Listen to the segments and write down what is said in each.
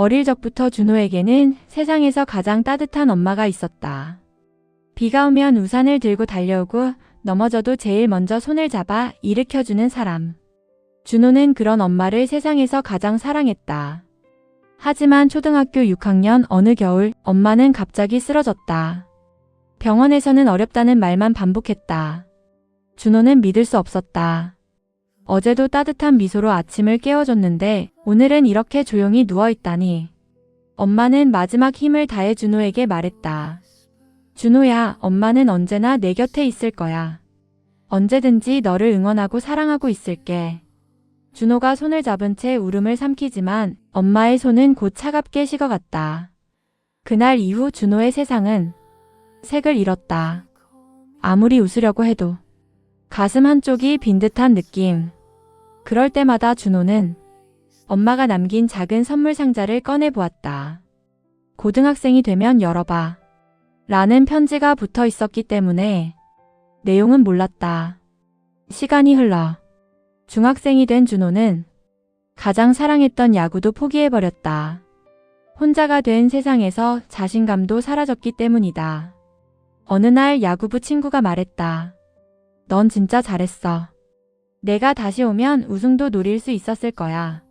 어릴 적부터 준호에게는 세상에서 가장 따뜻한 엄마가 있었다. 비가 오면 우산을 들고 달려오고 넘어져도 제일 먼저 손을 잡아 일으켜주는 사람. 준호는 그런 엄마를 세상에서 가장 사랑했다. 하지만 초등학교 6학년 어느 겨울 엄마는 갑자기 쓰러졌다. 병원에서는 어렵다는 말만 반복했다. 준호는 믿을 수 없었다. 어제도 따뜻한 미소로 아침을 깨워줬는데 오늘은 이렇게 조용히 누워있다니. 엄마는 마지막 힘을 다해 준호에게 말했다. 준호야, 엄마는 언제나 내 곁에 있을 거야. 언제든지 너를 응원하고 사랑하고 있을게. 준호가 손을 잡은 채 울음을 삼키지만 엄마의 손은 곧 차갑게 식어갔다. 그날 이후 준호의 세상은 색을 잃었다. 아무리 웃으려고 해도 가슴 한쪽이 빈 듯한 느낌. 그럴 때마다 준호는 엄마가 남긴 작은 선물 상자를 꺼내 보았다. 고등학생이 되면 열어봐. 라는 편지가 붙어 있었기 때문에 내용은 몰랐다. 시간이 흘러 중학생이 된 준호는 가장 사랑했던 야구도 포기해버렸다. 혼자가 된 세상에서 자신감도 사라졌기 때문이다. 어느 날 야구부 친구가 말했다. 넌 진짜 잘했어. 내가 다시 오면 우승도 노릴 수 있었을 거야.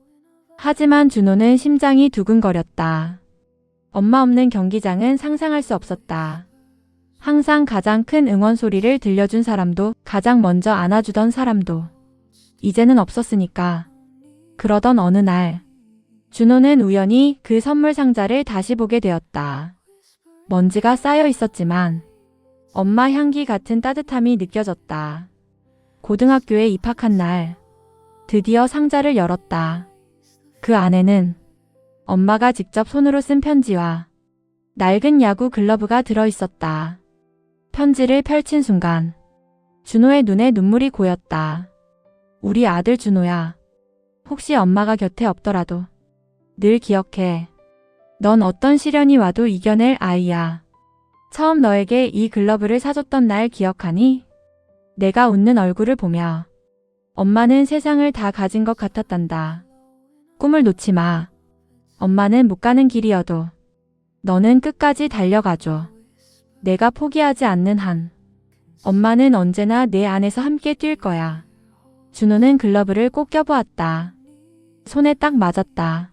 하지만 준호는 심장이 두근거렸다. 엄마 없는 경기장은 상상할 수 없었다. 항상 가장 큰 응원 소리를 들려준 사람도, 가장 먼저 안아주던 사람도 이제는 없었으니까. 그러던 어느 날 준호는 우연히 그 선물 상자를 다시 보게 되었다. 먼지가 쌓여 있었지만 엄마 향기 같은 따뜻함이 느껴졌다. 고등학교에 입학한 날 드디어 상자를 열었다. 그 안에는 엄마가 직접 손으로 쓴 편지와 낡은 야구 글러브가 들어있었다. 편지를 펼친 순간 준호의 눈에 눈물이 고였다. 우리 아들 준호야. 혹시 엄마가 곁에 없더라도 늘 기억해. 넌 어떤 시련이 와도 이겨낼 아이야. 처음 너에게 이 글러브를 사줬던 날 기억하니? 내가 웃는 얼굴을 보며 엄마는 세상을 다 가진 것 같았단다. 꿈을 놓지 마. 엄마는 못 가는 길이어도 너는 끝까지 달려가줘. 내가 포기하지 않는 한 엄마는 언제나 내 안에서 함께 뛸 거야. 준호는 글러브를 꼭 껴보았다. 손에 딱 맞았다.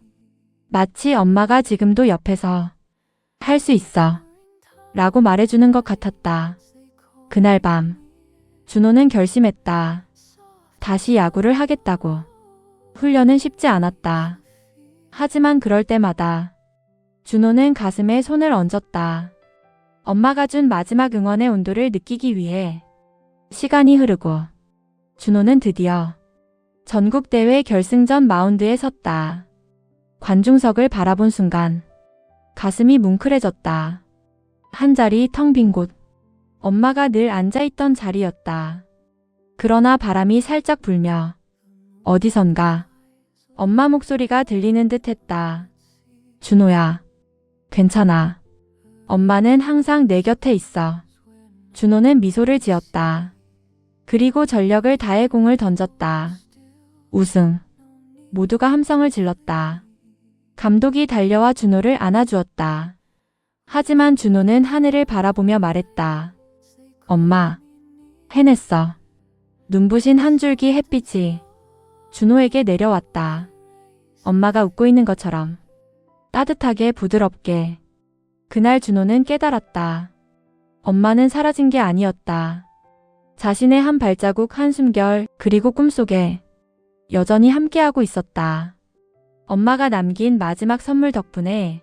마치 엄마가 지금도 옆에서 할 수 있어 라고 말해주는 것 같았다. 그날 밤 준호는 결심했다. 다시 야구를 하겠다고. 훈련은 쉽지 않았다. 하지만 그럴 때마다 준호는 가슴에 손을 얹었다. 엄마가 준 마지막 응원의 온도를 느끼기 위해. 시간이 흐르고 준호는 드디어 전국대회 결승전 마운드에 섰다. 관중석을 바라본 순간 가슴이 뭉클해졌다. 한 자리 텅 빈 곳. 엄마가 늘 앉아있던 자리였다. 그러나 바람이 살짝 불며 어디선가 엄마 목소리가 들리는 듯 했다. 준호야, 괜찮아. 엄마는 항상 내 곁에 있어. 준호는 미소를 지었다. 그리고 전력을 다해 공을 던졌다. 우승. 모두가 함성을 질렀다. 감독이 달려와 준호를 안아주었다. 하지만 준호는 하늘을 바라보며 말했다. 엄마, 해냈어. 눈부신 한 줄기 햇빛이 준호에게 내려왔다. 엄마가 웃고 있는 것처럼 따뜻하게 부드럽게. 그날 준호는 깨달았다. 엄마는 사라진 게 아니었다. 자신의 한 발자국, 한 숨결, 그리고 꿈속에 여전히 함께하고 있었다. 엄마가 남긴 마지막 선물 덕분에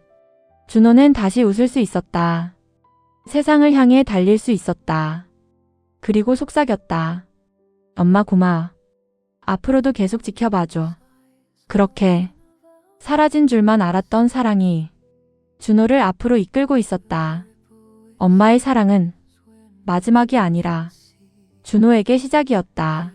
준호는 다시 웃을 수 있었다. 세상을 향해 달릴 수 있었다. 그리고 속삭였다. 엄마 고마워. 앞으로도 계속 지켜봐줘. 그렇게 사라진 줄만 알았던 사랑이 준호를 앞으로 이끌고 있었다. 엄마의 사랑은 마지막이 아니라 준호에게 시작이었다.